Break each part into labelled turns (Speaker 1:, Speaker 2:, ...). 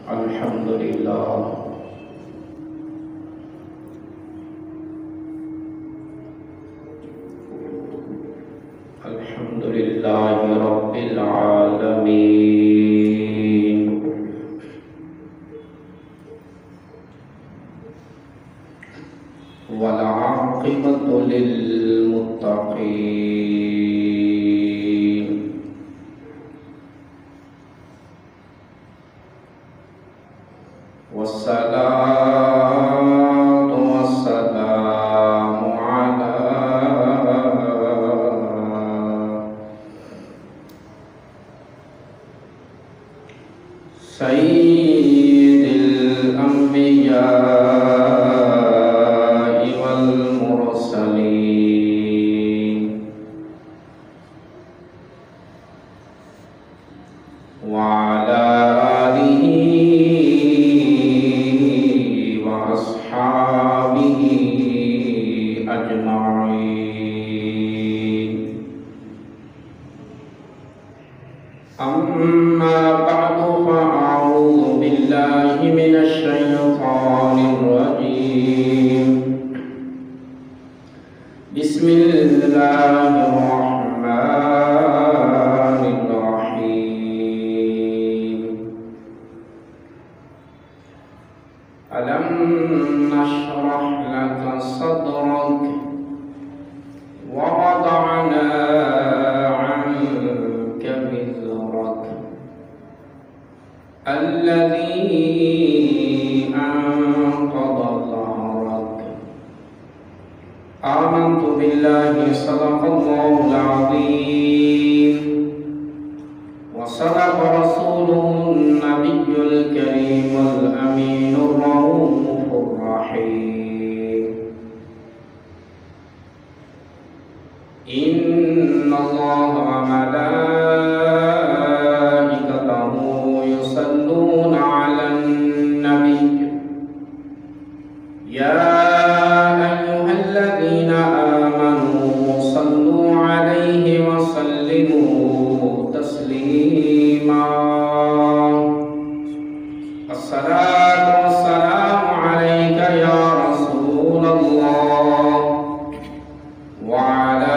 Speaker 1: الحمد لله الحمد لله رب العالمين والعاقبة للمتقين والصلاة والسلام على سيد الأنبياء والمرسلين وعلى آله وأصحابه أجمعين. أما بعد فأعوذ بالله من الشيطان الرجيم. بسم الله الرحمن الرحيم. ألم نشرح لك صدرك ووضعنا عنك وزرك الذي أنقض ظهرك. آمنت بالله صدق الله العظيم وصدق رسوله النبي الكريم الأمين الرؤوف الرحيم. إن الله وملائكته يصلون على النبي يا أيها الذين آمنوا صلوا عليه وسلموا تسليما. الصلاة والسلام عليك يا رسول الله وعلى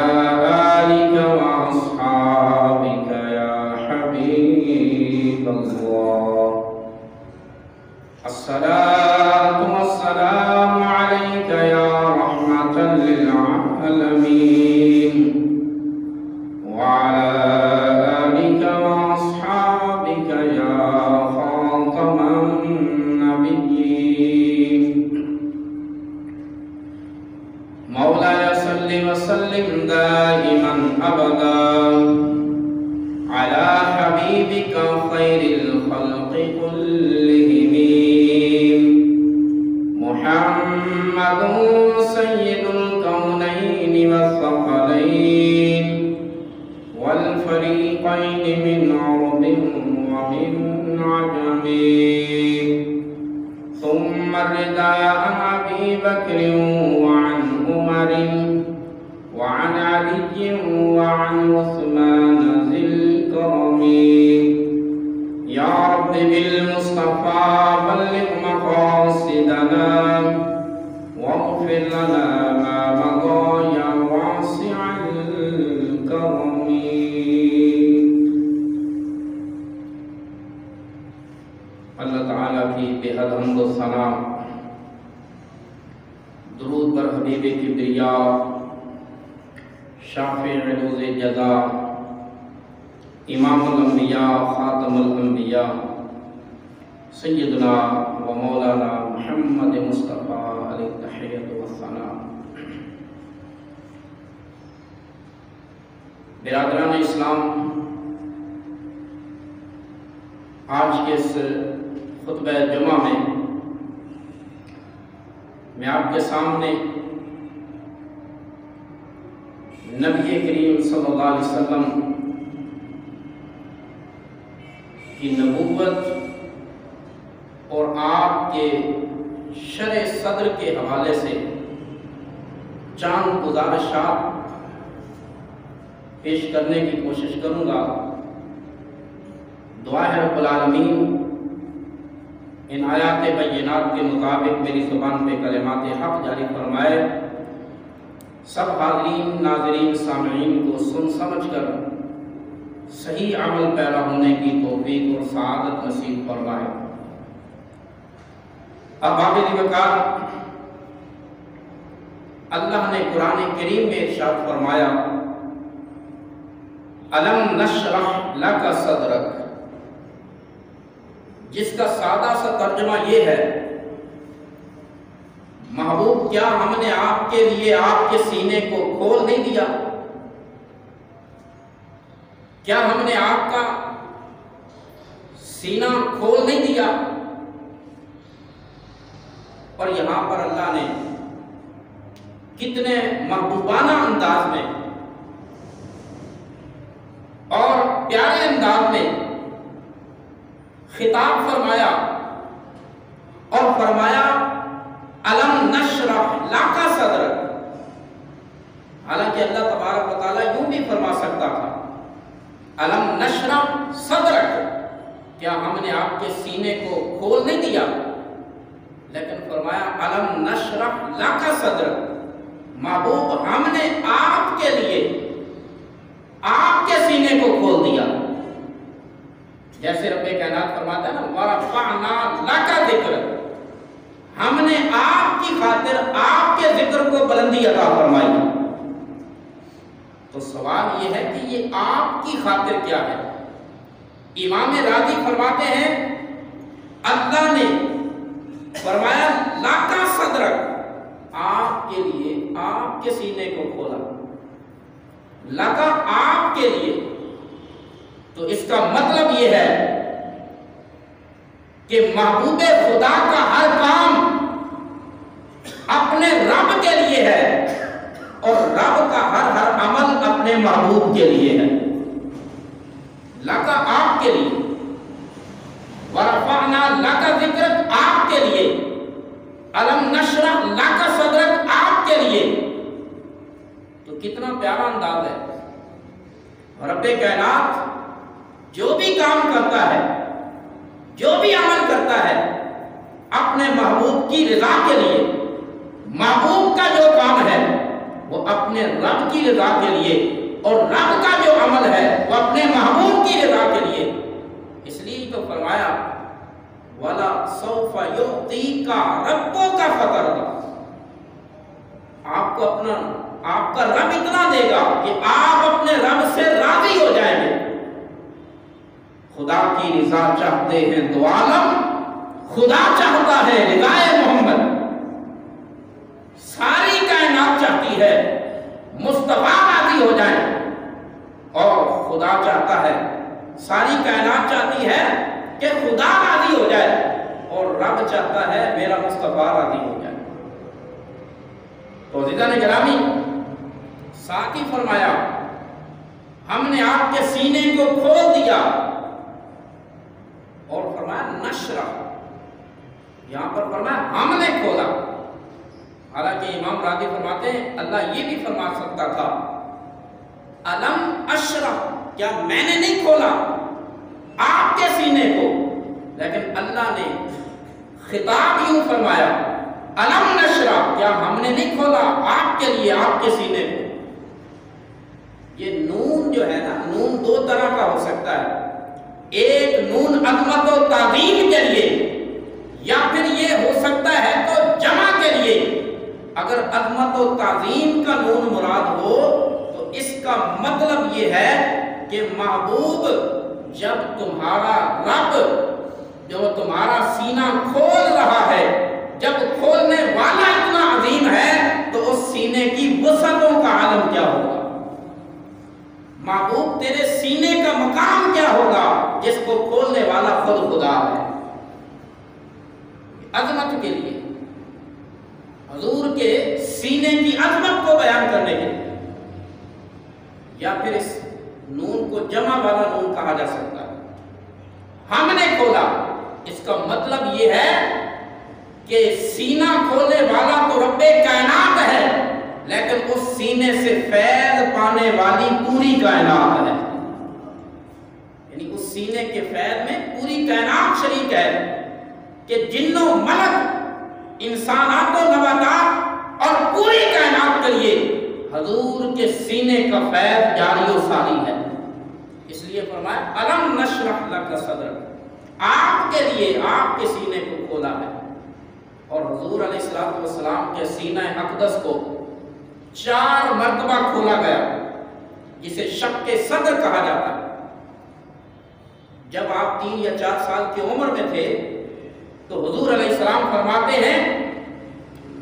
Speaker 1: آلك وأصحابك يا حبيب الله. الصلاة والسلام عليك يا رحمة للعالمين وعلى آلك وأصحابك يا خاتم النبيين. مولاي صل وسلم دائما أبدا على حبيبك خير الخلق كلهم محمد سيد الكونين والثقلين والفريقين من عرب ومن عجم. ثم الرداء عن أبي بكر وعن عمر وعن علي وعن عثمان ذي الكرم. يا رب بالمصطفى بلغ مقاصدنا واغفر لنا ما مضى يا واسع الكرم. اللہ تعالیٰ کی بےحد حمد و ثنا، درود پر حبیب کبریا شافع روز جزا امام الانبیاء خاتم الانبیاء سیدنا و مولانا محمد مصطفیٰ علیہ التحیۃ والثناء. برادران اسلام، آج کے اس خطبہ جمعہ میں آپ کے سامنے نبی کریم صلی اللہ علیہ وسلم کی نبوت اور آپ کے شرح صدر کے حوالے سے چند گزارشات پیش کرنے کی کوشش کروں گا. دعا ہے رب العالمین ان آیات بینات کے مطابق میری زبان پہ کلمات حق جاری فرمائے۔ سب حاضرین، ناظرین، سامعین کو سن سمجھ کر صحیح عمل پیرا ہونے کی توفیق اور سعادت نصیب فرمائے۔ اب باقی وقار اللہ نے قرآن کریم میں ارشاد فرمایا الم نشرح لک صدرک، جس کا سادہ سا ترجمہ یہ ہے محبوب کیا ہم نے آپ کے لیے آپ کے سینے کو کھول نہیں دیا؟ کیا ہم نے آپ کا سینہ کھول نہیں دیا؟ اور یہاں پر اللہ نے کتنے محبوبانہ انداز میں اور پیارے انداز میں خطاب فرمایا اور فرمایا الم نشرح لک صدرک۔ حالانکہ اللہ تبارک و تعالیٰ یوں بھی فرما سکتا تھا الم نشرح صدرک، کیا ہم نے آپ کے سینے کو کھول نہیں دیا؟ لیکن فرمایا الم نشرح لک صدرک، محبوب ہم نے آپ کے لیے آپ کے سینے کو کھول دیا۔ جیسے رب کائنات فرماتا ہے نا ورفعنا لک ذکرک، ہم نے آپ کی خاطر آپ کے ذکر کو بلندی عطا فرمائی۔ تو سوال یہ ہے کہ یہ آپ کی خاطر کیا ہے؟ امام راضی فرماتے ہیں اللہ نے فرمایا لک صدرک، آپ کے لیے آپ کے سینے کو کھولا، لک آپ کے لیے۔ تو اس کا مطلب یہ ہے کہ محبوب خدا کا ہر کام اپنے رب کے لیے ہے اور رب کا ہر عمل اپنے محبوب کے لیے ہے۔ لک آپ کے لیے، ورفعنا لک ذکرک آپ کے لیے، الم نشرح لک صدرک آپ کے لیے۔ تو کتنا پیارا انداز ہے۔ رب کائنات جو بھی کام کرتا ہے، جو بھی عمل کرتا ہے اپنے محبوب کی رضا کے لیے، محبوب کا جو کام ہے وہ اپنے رب کی رضا کے لیے اور رب کا جو عمل ہے وہ اپنے محبوب کی رضا کے لیے۔ اس لیے تو فرمایا وَلَسَوْفَ يُعْطِيكَ رَبُّكَ فَتَرْضَىٰ، آپ کو آپ کا رب اتنا دے گا کہ آپ اپنے رب سے راضی ہو جائیں گے۔ خدا کی رضا چاہتے ہیں دو عالم، خدا چاہتا ہے رضائے محمد۔ ساری کائنات چاہتی ہے مصطفیٰ راضی ہو جائیں، اور خدا چاہتا ہے، ساری کائنات چاہتی ہے کہ خدا راضی ہو جائے، اور رب چاہتا ہے میرا مصطفیٰ راضی ہو جائے۔ تو عزیزان گرامی، ساتھ ہی فرمایا ہم نے آپ کے سینے کو کھول دیا، اور فرمایا نشرح، یہاں پر فرمایا ہم نے کھولا۔ حالانکہ امام راضی فرماتے ہیں اللہ یہ بھی فرما سکتا تھا الم اشرح، کیا میں نے نہیں کھولا آپ کے سینے کو؟ لیکن اللہ نے خطاب یوں فرمایا الم نشرح، کیا ہم نے نہیں کھولا آپ کے لیے آپ کے سینے کو؟ یہ نون جو ہے نا، نون دو طرح کا ہو سکتا ہے، ایک نون عظمت و تعظیم کے لیے، یا پھر یہ ہو سکتا ہے تو جمع کے لیے۔ اگر عظمت و تعظیم کا نون مراد ہو تو اس کا مطلب یہ ہے کہ محبوب جب تمہارا رب جو تمہارا سینہ کھول رہا ہے، جب کھولنے والا اتنا عظیم ہے تو اس سینے کی وسعتوں کا عالم کیا ہوگا؟ محبوب تیرے سینے کا مقام کیا ہوگا جس کو کھولنے والا خود خدا ہے؟ عظمت کے لیے، حضور کے سینے کی عظمت کو بیان کرنے کے لیے، یا پھر اس نون کو جمع والا نون کہا جا سکتا ہے۔ ہم نے کھولا، اس کا مطلب یہ ہے کہ سینہ کھولنے والا تو رب کائنات ہے، لیکن اس سینے سے فیض پانے والی پوری کائنات ہے۔ یعنی اس سینے کے فیض میں پوری کائنات شریک ہے۔ کہ جنوں ملک انسانات و نباتات اور پوری کائنات کے لیے حضور کے سینے کا فیض جاری و ساری ہے. اس لیے فرمایا الم نشرح لک صدرک، آپ کے لیے آپ کے سینے کو کھولا ہے. اور حضور علیہ السلام کے سینہ اقدس کو 4 مرتبہ کھولا گیا، جسے شق صدر کہا جاتا ہے. جب آپ 3 یا 4 سال کی عمر میں تھے تو حضور علیہ السلام فرماتے ہیں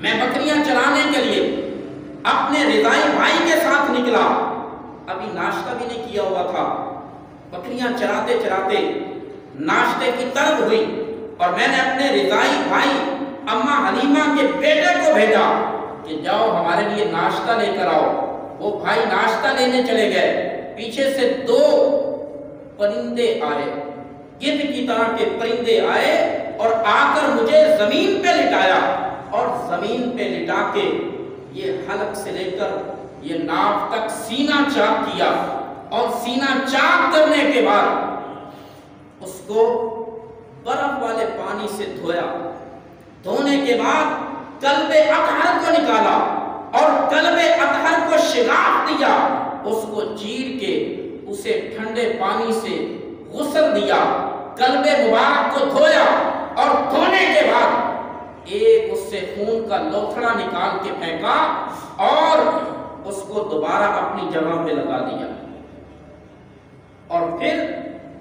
Speaker 1: میں بکریاں چرانے کے لیے اپنے رضائی بھائی کے ساتھ نکلا، ابھی ناشتہ بھی نہیں کیا ہوا تھا. بکریاں چراتے چراتے ناشتے کی طلب ہوئی اور میں نے اپنے رضائی بھائی اماں حلیمہ کے بیٹے کو بھیجا کہ جاؤ ہمارے لیے ناشتہ لے کر آؤ. وہ بھائی ناشتہ لینے چلے گئے، پیچھے سے 2 پرندے آئے، گدھ کی طرح کے پرندے آئے اور آ کر مجھے زمین پہ لٹایا، اور زمین پہ لٹا کے یہ حلق سے لے کر یہ ناف تک سینہ چاک کیا، اور سینہ چاک کرنے کے بعد اس کو برف والے پانی سے دھویا. دھونے کے بعد قلب اطہر کو نکالا اور قلب اطہر کو شگاف دیا، اس کو چیر کے اسے ٹھنڈے پانی سے غسل دیا، قلب مبارک کو دھویا، اور دھونے کے بعد ایک اس سے خون کا لوتھڑا نکال کے پھینکا اور اس کو دوبارہ اپنی جگہ پہ لگا دیا. اور پھر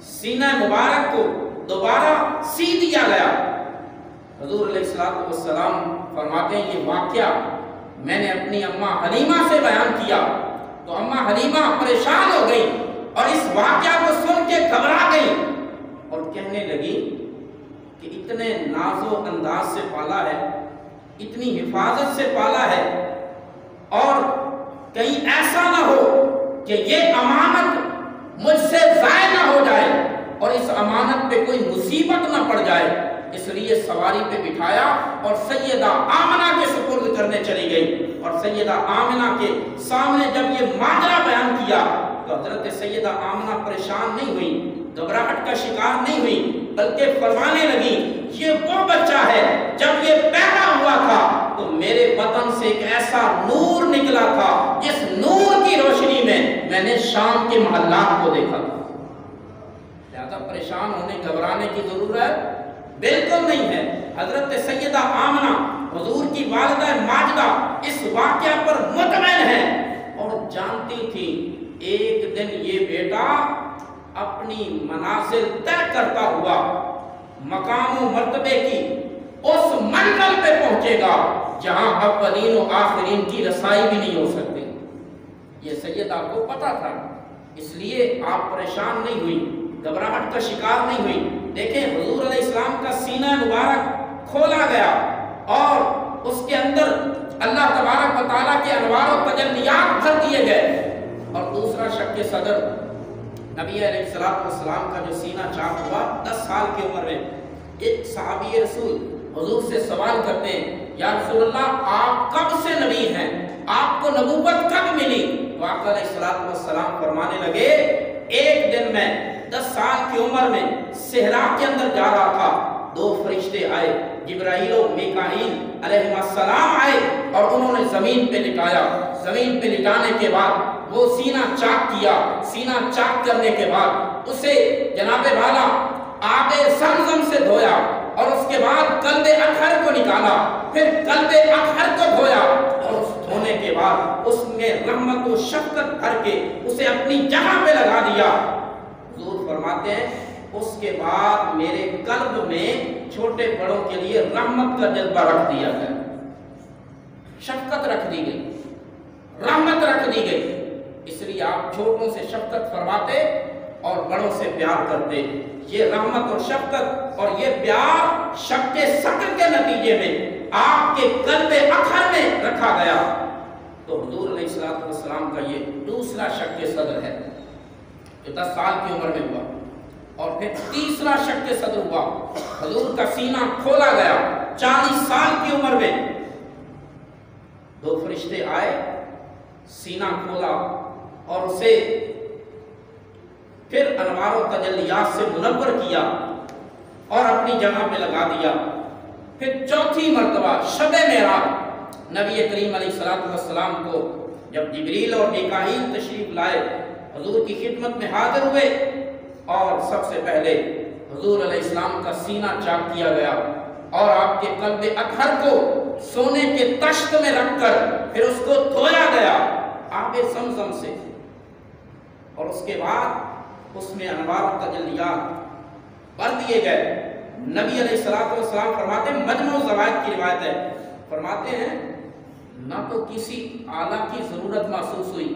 Speaker 1: سینہ مبارک کو دوبارہ سی دیا گیا. حضور علیہ السلام فرماتے ہیں یہ واقعہ میں نے اپنی اماں حلیمہ سے بیان کیا تو اماں حلیمہ پریشان ہو گئی اور اس واقعہ کو سن کے گھبرا گئی اور کہنے لگی کہ اتنے ناز و انداز سے پالا ہے، اتنی حفاظت سے پالا ہے، اور کہیں ایسا نہ ہو کہ یہ امانت مجھ سے ضائع نہ ہو جائے اور اس امانت پہ کوئی مصیبت نہ پڑ جائے. اس لیے سواری پہ بٹھایا اور سیدہ آمنہ کے سپرد کرنے چلی گئی. اور سیدہ آمنہ کے سامنے جب یہ ماجرا بیان کیا تو حضرت سیدہ آمنہ پریشان نہیں ہوئی، گھبراہٹ کا شکار نہیں ہوئی، بلکہ فرمانے لگی یہ وہ بچہ ہے جب یہ پیدا ہوا تھا تو میرے بدن سے ایک ایسا نور نکلا تھا جس نور کی روشنی میں نے شام کے محلات کو دیکھا تھا. زیادہ پریشان ہونے گھبرانے کی ضرورت بالکل نہیں ہے. حضرت سیدہ آمنہ حضور کی والدہ ماجدہ اس واقعہ پر مطمئن ہے اور جانتی تھی ایک دن یہ بیٹا اپنی منازل طے کرتا ہوا مقام و مرتبے کی اس منزل پہ پہنچے گا جہاں اولین و آخرین کی رسائی بھی نہیں ہو سکتی. یہ سیدہ کو پتا تھا، اس لیے آپ پریشان نہیں ہوئی، گھبراہٹ کا شکار نہیں ہوئی. دیکھیں حضور علیہ السلام کا سینہ مبارک کھولا گیا اور اس کے اندر اللہ تبارک و تعالیٰ کے انوار و تجلیات بھر دیے گئے. اور دوسرا شق صدر نبی علیہ السلام کا جو سینہ چاک ہوا 10 سال کی عمر میں. ایک صحابی رسول حضور سے سوال کرتے ہیں یا رسول اللہ آپ کب سے نبی ہیں، آپ کو نبوت کب ملی؟ تو آقا علیہ السلام فرمانے لگے ایک دن میں 10 سال کی عمر میں صحرا کے اندر جا رہا تھا، 2 فرشتے آئے، جبرائیل و میکائیل علیہ السلام آئے اور انہوں نے زمین پہ لٹایا. زمین پہ لٹانے کے بعد وہ سینہ چاک کیا. سینہ چاک کرنے کے بعد اسے جناب والا آب زمزم سے دھویا اور اس کے بعد قلب اطہر کو نکالا، پھر قلب اطہر کو دھویا اور اس دھونے کے بعد اس میں رحمت و شفقت بھر کے اسے اپنی جگہ پہ لگا دیا. حضور فرماتے ہیں اس کے بعد میرے قلب میں چھوٹے بڑوں کے لیے رحمت کا جذبہ رکھ دیا گیا، شفقت رکھ دی گئی، رحمت رکھ دی گئی. اس لیے آپ چھوٹوں سے شفقت فرماتے اور بڑوں سے پیار کرتے. یہ رحمت اور شفقت اور یہ پیار شق صدر کے نتیجے میں آپ کے قلب اطہر میں رکھا گیا. تو حضور علیہ السلام کا یہ دوسرا شق صدر ہے جو 10 سال کی عمر میں ہوا. اور پھر تیسرا شق صدر ہوا، حضور کا سینہ کھولا گیا 40 سال کی عمر میں. 2 فرشتے آئے، سینہ کھولا اور اسے پھر انوار و تجلیات سے منور کیا. اور اپنی جگہ پہ لگا دیا۔ پھر چوتھی مرتبہ شب معراج نبی کریم علیہ السلام کو جب جبریل اور میکائیل تشریف لائے، حضور کی خدمت میں حاضر ہوئے اور سب سے پہلے حضور علیہ السلام کا سینہ چاک کیا گیا اور آپ کے قلب اطہر کو سونے کے تشت میں رکھ کر پھر اس کو دھویا گیا آب زمزم سے، اور اس کے بعد اس میں انوار و تجلیات بھر دیے گئے۔ نبی علیہ السلام فرماتے ہیں، مجموع زوائد کی روایت ہے، فرماتے ہیں نہ تو کسی آلہ کی ضرورت محسوس ہوئی،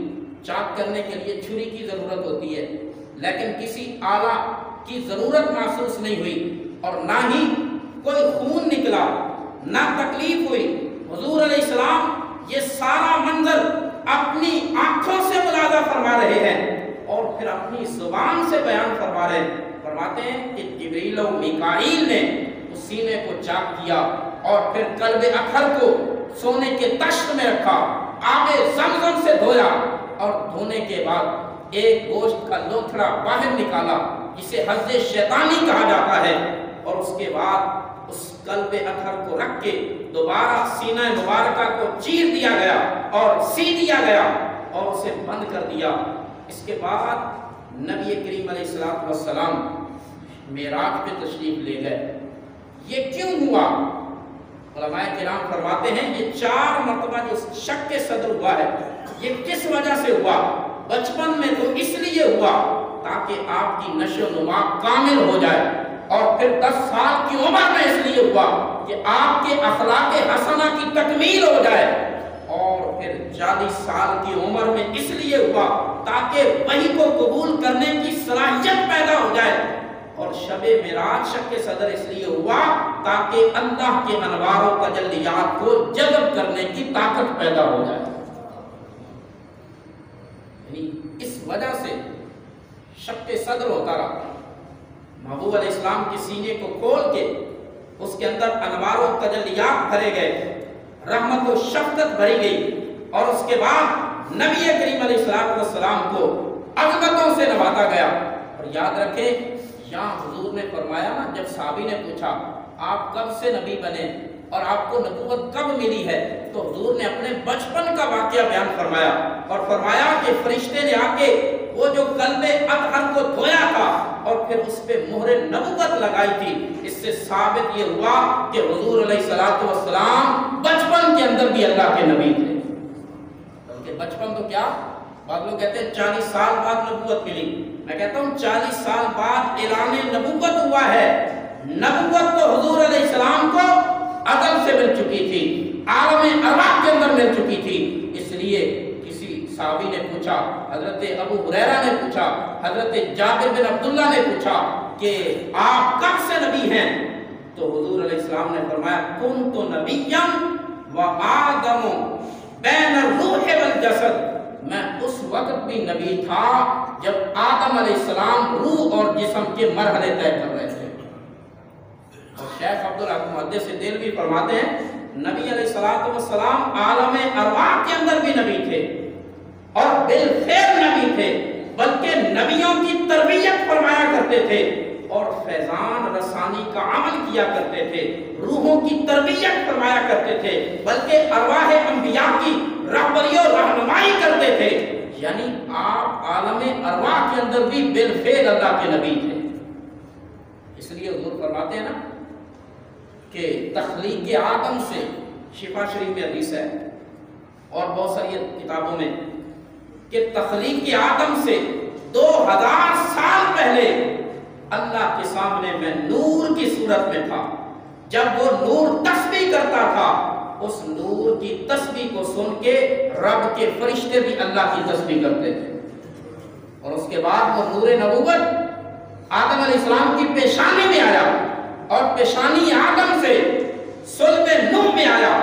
Speaker 1: چاک کرنے کے لیے چھری کی ضرورت ہوتی ہے، لیکن کسی آلہ کی ضرورت محسوس نہیں ہوئی، اور نہ ہی کوئی خون نکلا، نہ تکلیف ہوئی۔ حضور علیہ السلام یہ سارا منظر اپنی آنکھوں سے ملاحظہ فرما رہے ہیں اور پھر اپنی زبان سے بیان فرما رہے ہیں۔ فرماتے ہیں کہ جبریل و میکائیل نے اس سینے کو چاک کیا اور پھر قلب اطہر کو سونے کے تشت میں رکھا، آب زمزم سے دھویا، اور دھونے کے بعد ایک گوشت کا لوتھڑا باہر نکالا جسے حظ شیطانی کہا جاتا ہے، اور اس کے بعد اس قلب اطہر کو رکھ کے دوبارہ سینہ مبارکہ کو چیر دیا گیا اور سی دیا گیا اور اسے بند کر دیا۔ اس کے بعد نبی کریم علیہ السلام معراج پہ تشریف لے گئے۔ یہ کیوں ہوا؟ علماء کرام فرماتے ہیں یہ 4 مرتبہ جو شک کے صدر ہوا ہے، یہ کس وجہ سے ہوا؟ بچپن میں تو اس لیے ہوا تاکہ آپ کی نشو و نما کامل ہو جائے، اور پھر 10 سال کی عمر میں اس لیے ہوا کہ آپ کے اخلاق حسنہ کی تکمیل ہو جائے، اور پھر 40 سال کی عمر میں اس لیے ہوا تاکہ وحی کو قبول کرنے کی صلاحیت پیدا ہو جائے، اور شب معراج شک کے صدر اس لیے ہوا تاکہ اللہ کے انوار و تجلیات کو جذب کرنے کی طاقت پیدا ہو جائے۔ یعنی اس وجہ سے شک کے صدر ہوتا رہا۔ محبوب علیہ السلام کے سینے کو کھول کے اس کے اندر انوار و تجلیات بھرے گئے، رحمت و شفقت بھری گئی، اور اس کے بعد نبی کریم علیہ السلام کو عظمتوں سے نوازا گیا۔ اور یاد رکھیں یہاں حضور نے فرمایا نا، جب صحابی نے پوچھا آپ کب سے نبی بنے اور آپ کو نبوت کب ملی ہے، تو حضور نے اپنے بچپن کا واقعہ بیان فرمایا اور فرمایا کہ فرشتے نے آ کے وہ جو قلب اطہر کو دھویا تھا اور پھر اس پہ مہر نبوت لگائی تھی، اس سے ثابت یہ ہوا کہ حضور علیہ السلام بچپن کے اندر بھی اللہ کے نبی تھے۔ بلکہ بچپن تو کیا، بعض لوگ کہتے ہیں 40 سال بعد نبوت ملی، میں کہتا ہوں 40 سال بعد اعلان نبوت ہوا ہے۔ نبوت تو حضور علیہ السلام کو ازل سے مل چکی تھی، عالم ارواح کے اندر مل چکی تھی۔ اس لیے کسی صحابی نے پوچھا، حضرت ابو ہریرہ نے پوچھا، حضرت جابر بن عبداللہ نے پوچھا کہ آپ کب سے نبی ہیں؟ تو حضور علیہ السلام نے فرمایا کنت نبیا وآدم بین الروح والجسد، میں اس وقت بھی نبی تھا جب آدم علیہ السلام روح اور جسم کے مرحلے طے کر رہے تھے۔ اور شیخ عبدالحق محدث دہلوی فرماتے ہیں نبی علیہ السلام عالم ارواح کے اندر بھی نبی تھے اور بالفعل نبی تھے، بلکہ نبیوں کی تربیت فرمایا کرتے تھے اور فیضان رسانی کا عمل کیا کرتے تھے، روحوں کی تربیت فرمایا کرتے تھے، بلکہ ارواح انبیاء کی رہبری و رہنمائی کرتے تھے۔ یعنی آپ عالم ارواح کے اندر بھی بالفعل اللہ کے نبی تھے۔ اس لیے حضور فرماتے ہیں نا کہ تخلیق آدم سے، شفا شریف میں حدیث ہے اور بہت ساری کتابوں میں، کہ تخلیق آدم سے 2000 سال پہلے اللہ کے سامنے میں نور کی صورت میں تھا۔ جب وہ نور تسبیح کرتا تھا، اس نور کی تسبیح کو سن کے رب کے فرشتے بھی اللہ کی تسبیح کرتے تھے، اور اس کے بعد وہ نور نبوت آدم علیہ السلام کی پیشانی میں آیا، اور پیشانی آدم سے صلب نوح میں آیا،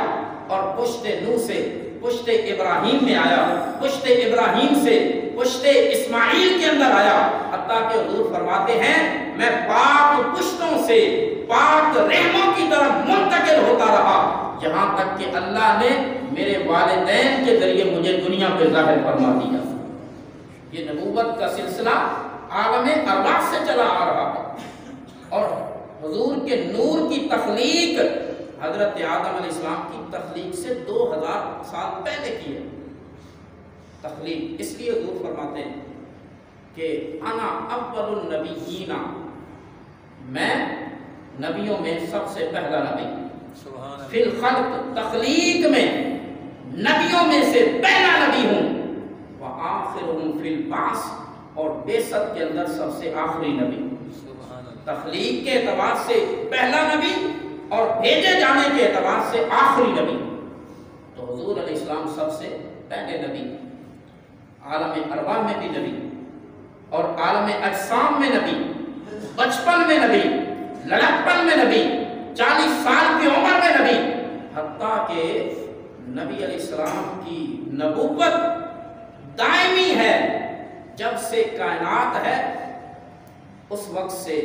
Speaker 1: اور پشت نوح سے پشت ابراہیم میں آیا، پشت ابراہیم سے پشت اسماعیل کے اندر آیا، حتیٰ کہ حضور فرماتے ہیں میں پاک پشتوں سے پاک رحموں کی طرف منتقل ہوتا رہا، یہاں تک کہ اللہ نے میرے والدین کے ذریعے مجھے دنیا پہ ظاہر فرما دیا۔ یہ نبوت کا سلسلہ عالم ارواح سے چلا آ رہا ہے، اور حضور کیونکہ نور کی تخلیق حضرت آدم علیہ السلام کی تخلیق سے 2000 سال پہلے کی ہے تخلیق. اس لیے حضور فرماتے ہیں کہ انا اول النبیین، میں نبیوں میں سب سے پہلا نبی، فی الخلق تخلیق میں نبیوں میں سے پہلا نبی ہوں، وآخرہم فی البعث اور بعثت کے اندر سب سے آخری نبی. تخلیق کے اعتبار سے پہلا نبی اور بھیجے جانے کے اعتبار سے آخری نبی. تو حضور علیہ السلام سب سے پہلے نبی، عالم ارواح میں بھی نبی اور عالم اجسام میں نبی، بچپن میں نبی، لڑکپن میں نبی، 40 سال کی عمر میں نبی، حتیٰ کہ نبی علیہ السلام کی نبوت دائمی ہے. جب سے کائنات ہے اس وقت سے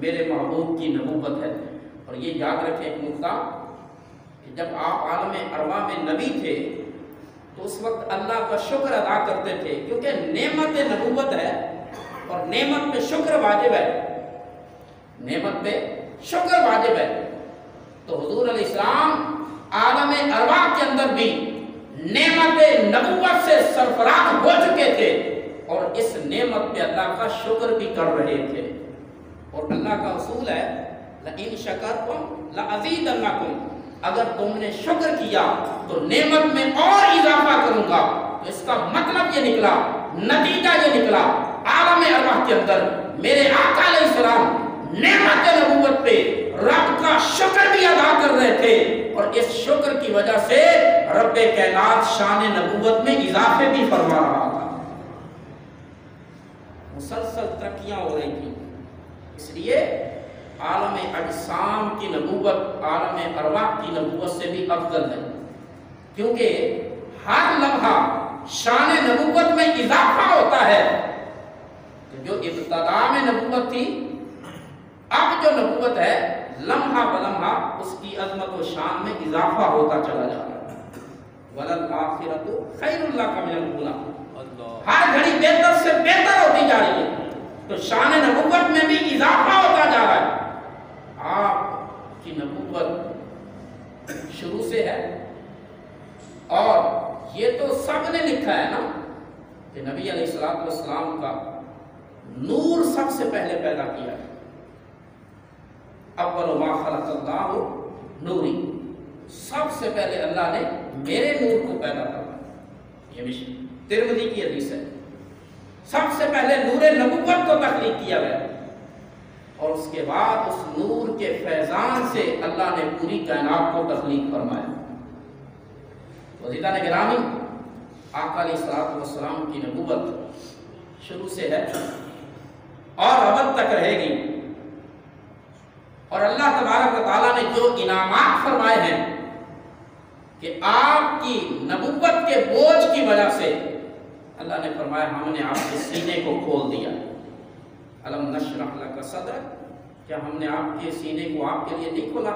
Speaker 1: میرے محبوب کی نبوت ہے. اور یہ یاد رکھیں ایک نقطہ کہ جب آپ عالم ارواح میں نبی تھے تو اس وقت اللہ کا شکر ادا کرتے تھے، کیونکہ نعمت نبوت ہے اور نعمت پہ شکر واجب ہے، نعمت پہ شکر واجب ہے. تو حضور علیہ السلام عالم ارواح کے اندر بھی نعمت نبوت سے سرفراز ہو چکے تھے اور اس نعمت پہ اللہ کا شکر بھی کر رہے تھے. اور اللہ کا اصول ہے لئن شکرتم لأزیدنکم، اگر تم نے شکر کیا تو نعمت میں اور اضافہ کروں گا. تو اس کا مطلب یہ نکلا، نتیجہ یہ نکلا، عالم ارواح کے اندر میرے آقا علیہ السلام نعمت نبوت پہ رب کا شکر بھی ادا کر رہے تھے اور اس شکر کی وجہ سے رب کائنات شان نبوت میں اضافے بھی فرما رہا تھا. مسلسل ترقیاں ہو رہی تھیں. اس لیے عالم اجسام کی نبوت عالم ارواح کی نبوت سے بھی افضل ہے، کیونکہ ہر لمحہ شان نبوت میں اضافہ ہوتا ہے. جو ابتدا میں نبوت تھی، اب جو نبوت ہے لمحہ بلمحہ اس کی عظمت و شان میں اضافہ ہوتا چلا جا رہا ہے. وَلَلْآخِرَةُ خَيْرٌ لَكَ مِنَ الْأُولَىٰ، ہر گھڑی بہتر سے بہتر ہوتی جا رہی ہے. تو شان نبوت میں بھی اضافہ ہوتا جا رہا ہے. آپ کی نبوت شروع سے ہے اور یہ تو سب نے لکھا ہے نا کہ نبی علیہ السلام کا نور سب سے پہلے پیدا کیا ہے. اول ما خلق اللہ نوری، سب سے پہلے اللہ نے میرے نور کو پیدا کرا. یہ بھی ترمذی کی حدیث ہے. سب سے پہلے نور نبوت کو تخلیق کیا گیا اور اس کے بعد اس نور کے فیضان سے اللہ نے پوری کائنات کو تخلیق فرمایا. عزیزان گرامی، آقا علیہ السلام کی نبوت شروع سے ہے اور ابد تک رہے گی. اور اللہ تبارک و تعالیٰ نے جو انعامات فرمائے ہیں کہ آپ کی نبوت کے بوجھ کی وجہ سے اللہ نے فرمایا ہم نے آپ کے سینے کو کھول دیا. الم نشرح لک صدرک، کیا ہم نے آپ کے سینے کو آپ کے لیے نہیں کھولا؟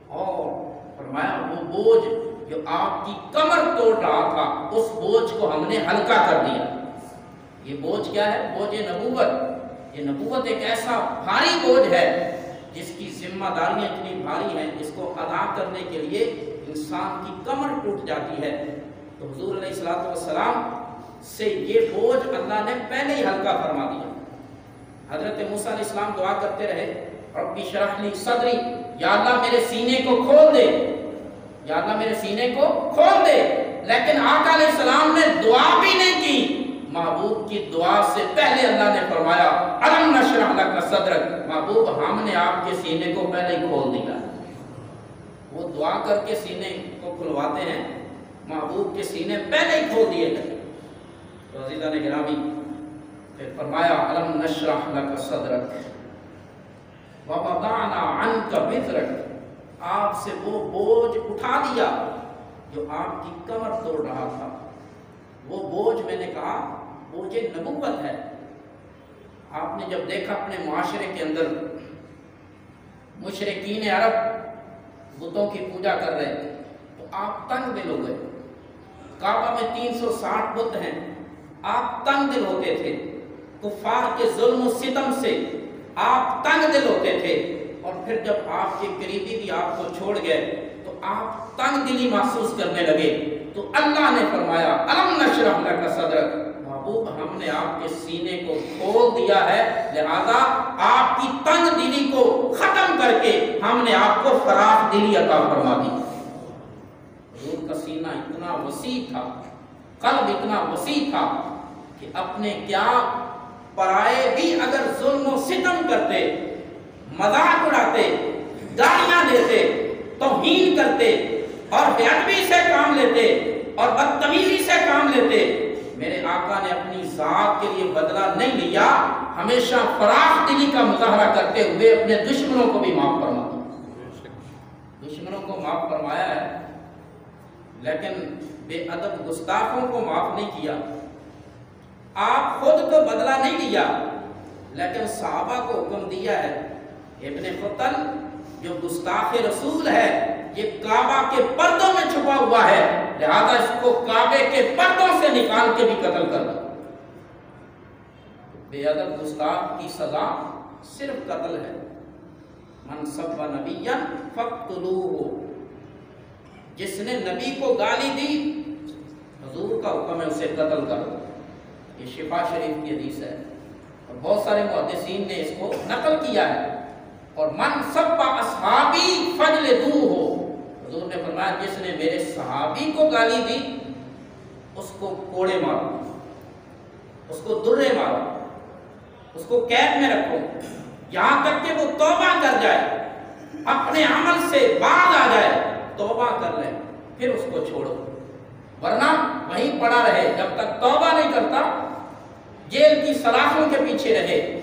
Speaker 1: اور فرمایا وہ بوجھ جو آپ کی کمر توڑ رہا تھا اس بوجھ کو ہم نے ہلکا کر دیا. یہ بوجھ کیا ہے؟ بوجھ نبوت. یہ نبوت ایک ایسا بھاری بوجھ ہے جس کی ذمہ داریاں اتنی بھاری ہیں، جس کو ادا کرنے کے لیے انسان کی کمر ٹوٹ جاتی ہے. تو حضور علیہ السلام سے یہ بوجھ اللہ نے پہلے ہی ہلکا فرما دیا. حضرت موسیٰ علیہ السلام دعا کرتے رہے رب اشرح لی صدری، یا اللہ میرے سینے کو کھول دے، یا اللہ میرے سینے کو کھول دے. لیکن آقا علیہ السلام نے دعا بھی نہیں کی. محبوب کی دعا سے پہلے اللہ نے فرمایا الم نشرح لک صدرک، محبوب ہم نے آپ کے سینے کو پہلے ہی کھول دیا. وہ دعا کر کے سینے کو کھلواتے ہیں، محبوب کے سینے پہلے ہی کھول دیے گئے. تو عزیزان گرامی، پھر فرمایا الم نشرح لک صدرک ووضعنا عنک وزرک، آپ سے وہ بوجھ اٹھا دیا جو آپ کی کمر توڑ رہا تھا. وہ بوجھ میں نے کہا بوجھ نبوت ہے. آپ نے جب دیکھا اپنے معاشرے کے اندر مشرکین عرب بتوں کی پوجا کر رہے تھے تو آپ تنگ دل ہو گئے. کعبہ میں 360 بت ہیں، آپ تنگ دل ہوتے تھے. کفار کے ظلم و ستم سے آپ تنگ دل ہوتے تھے. اور پھر جب آپ کے قریبی بھی آپ کو چھوڑ گئے تو آپ تنگ دلی محسوس کرنے لگے، تو اللہ نے فرمایا الم نشرح لک صدرک، محبوب ہم نے آپ کے سینے کو کھول دیا ہے، لہذا آپ کی تنگ دلی کو ختم کر کے ہم نے آپ کو فراخ دلی عطا فرما دی۔ حضور کا سینہ اتنا وسیع تھا، قلب اتنا وسیع تھا کہ اپنے کیا پرائے بھی اگر ظلم و ستم کرتے، مذاق اڑاتے، گالیاں دیتے، توہین کرتے اور بے ادبی سے کام لیتے اور بدتمیزی سے کام لیتے، میرے آقا نے اپنی ذات کے لیے بدلہ نہیں لیا، ہمیشہ فراخ دلی کا مظاہرہ کرتے ہوئے اپنے دشمنوں کو بھی معاف فرما دیا۔ دشمنوں کو معاف فرمایا ہے، لیکن بے ادب گستاخوں کو معاف نہیں کیا۔ آپ خود تو بدلہ نہیں لیا، لیکن صحابہ کو حکم دیا ہے، ابن قتل جو گستاخ رسول ہے یہ کعبہ کے پردوں میں چھپا ہوا ہے، لہذا اس کو کعبے کے پردوں سے نکال کے بھی قتل کر دو۔ بے ادب گستاخ کی سزا صرف قتل ہے۔ من سب نبیا فاقتلوہ، جس نے نبی کو گالی دی حضور کا حکم ہے اسے قتل کرو۔ یہ شفا شریف کی حدیث ہے اور بہت سارے محدثین نے اس کو نقل کیا ہے۔ اور من سب اصحابی فجلدوہ، حضور نے فرمایا جس نے میرے صحابی کو گالی دی اس کو کوڑے مارو، اس کو درے مارو، اس کو قید میں رکھو، یہاں تک کہ وہ توبہ کر جائے، اپنے عمل سے باز آ جائے، توبہ کر لے، پھر اس کو چھوڑو، ورنہ وہیں پڑا رہے، جب تک توبہ نہیں کرتا جیل کی سلاخوں کے پیچھے رہے۔